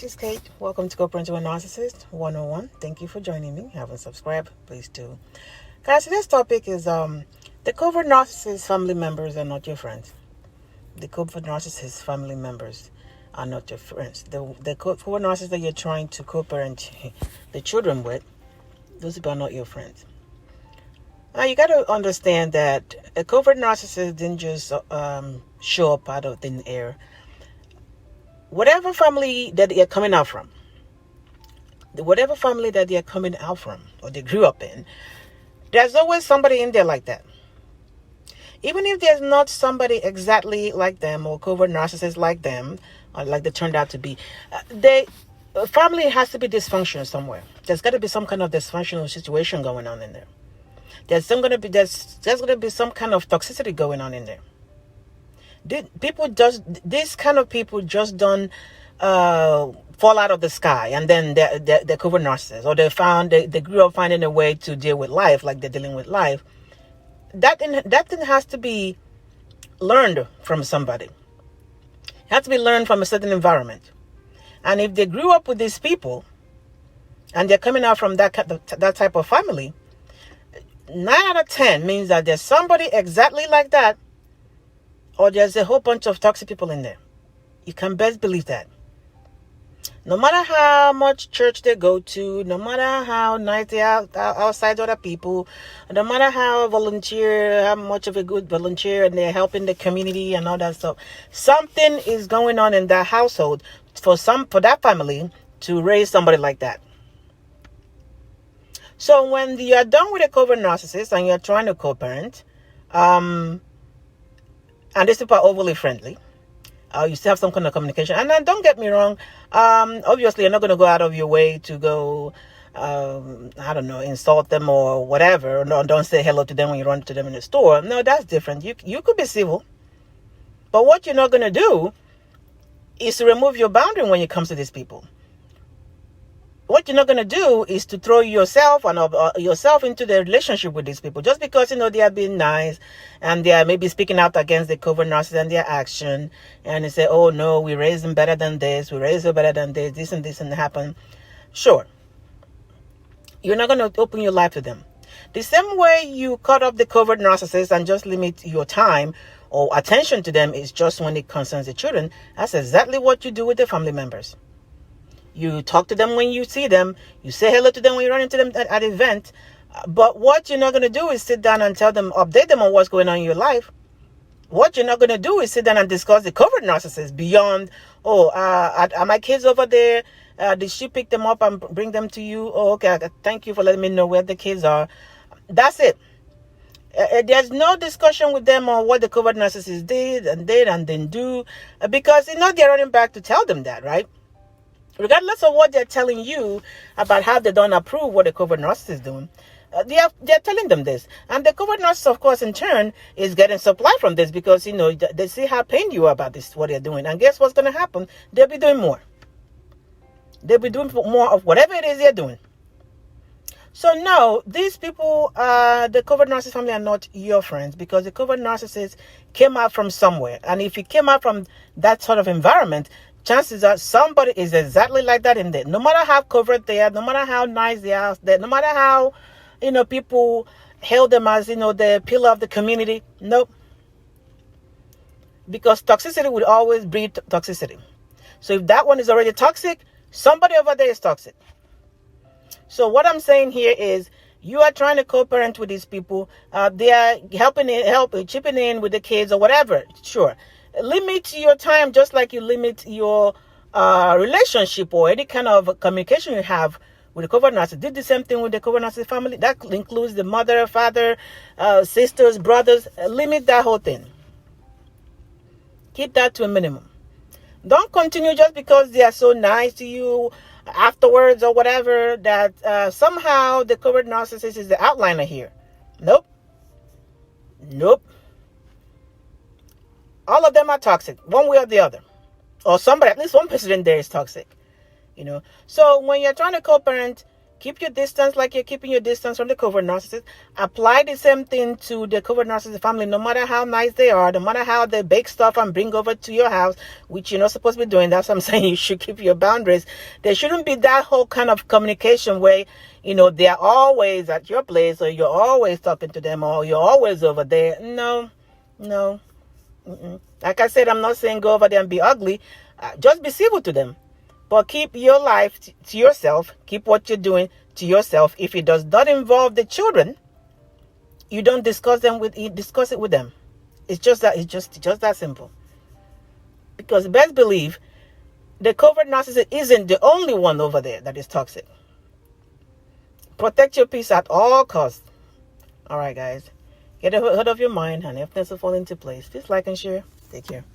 this is Kate. Welcome to Co-Parenting with Narcissist 101. Thank you for joining me. Haven't subscribed, please do. Guys, today's topic is the covert narcissist family members are not your friends. The covert narcissist family members are not your friends. The covert narcissists that you're trying to co-parent the children with, those people are not your friends. Now, you got to understand that a covert narcissist didn't just show up out of thin air. Whatever family that they're coming out from, or they grew up in, there's always somebody in there like that. Even if there's not somebody exactly like them or covert narcissists like them, or like they turned out to be, family has to be dysfunctional somewhere. There's got to be some kind of dysfunctional situation going on in there. There's going to be some kind of toxicity going on in there. These kind of people just don't fall out of the sky and then they're covert narcissists, or they grew up finding a way to deal with life like they're dealing with life. That thing has to be learned from somebody. It has to be learned from a certain environment. And if they grew up with these people and they're coming out from that type of family, 9 out of 10 means that there's somebody exactly like that, or there's a whole bunch of toxic people in there. You can best believe that. No matter how much church they go to, no matter how nice they are outside other people, no matter how much of a good volunteer, and they're helping the community and all that stuff, something is going on in that household for that family to raise somebody like that. So when you're done with a covert narcissist and you're trying to co-parent, and these people are overly friendly, you still have some kind of communication. And then don't get me wrong, obviously you're not going to go out of your way to go, insult them or whatever. No, don't say hello to them when you run to them in the store. No, that's different. You could be civil. But what you're not going to do is to remove your boundary when it comes to these people. What you're not going to do is to throw yourself into the relationship with these people just because they are being nice and they are maybe speaking out against the covert narcissist and their action, and they say, oh no, we raised them better than this, this and this and happen. Sure, you're not going to open your life to them. The same way you cut off the covert narcissist and just limit your time or attention to them is just when it concerns the children. That's exactly what you do with the family members. You talk to them when you see them. You say hello to them when you run into them at an event. But what you're not going to do is sit down and update them on what's going on in your life. What you're not going to do is sit down and discuss the covert narcissist beyond, are my kids over there? Did she pick them up and bring them to you? Oh, okay. Thank you for letting me know where the kids are. That's it. There's no discussion with them on what the covert narcissist did and didn't do, because they're running back to tell them that, right? Regardless of what they're telling you about how they don't approve what the covert narcissist is doing, they're telling them this. And the covert narcissist, of course, in turn, is getting supply from this because, they see how pained you are about this, what they're doing. And guess what's going to happen? They'll be doing more. They'll be doing more of whatever it is they're doing. So no, these people, the covert narcissist family are not your friends, because the covert narcissist came out from somewhere. And if he came out from that sort of environment, chances are somebody is exactly like that in there. No matter how covert they are, no matter how nice they are, no matter how, people hail them as, the pillar of the community. Nope. Because toxicity would always breed toxicity. So if that one is already toxic, somebody over there is toxic. So what I'm saying here is, you are trying to co-parent with these people. They are chipping in with the kids or whatever. Sure. Limit your time just like you limit your relationship or any kind of communication you have with the covert narcissist. Did the same thing with the covert narcissist family. That includes the mother, father, sisters, brothers. Limit that whole thing. Keep that to a minimum. Don't continue just because they are so nice to you afterwards or whatever, that somehow the covert narcissist is the outliner here. Nope. All of them are toxic, one way or the other. Or somebody, at least one person in there is toxic. So when you're trying to co-parent, Keep your distance like you're keeping your distance from the covert narcissist. Apply the same thing to the covert narcissist family, no matter how nice they are, no matter how they bake stuff and bring over to your house, which you're not supposed to be doing. That's what I'm saying. You should keep your boundaries. There shouldn't be that whole kind of communication where, they're always at your place, or you're always talking to them, or you're always over there. No. Like I said, I'm not saying go over there and be ugly. Just be civil to them. But keep your life to yourself. Keep what you're doing to yourself. If it does not involve the children, you don't discuss it with them. It's just that simple. Because best believe the covert narcissist isn't the only one over there that is toxic. Protect your peace at all costs. All right, guys. Get a hold of your mind, and everything will fall into place. Please like and share. Take care.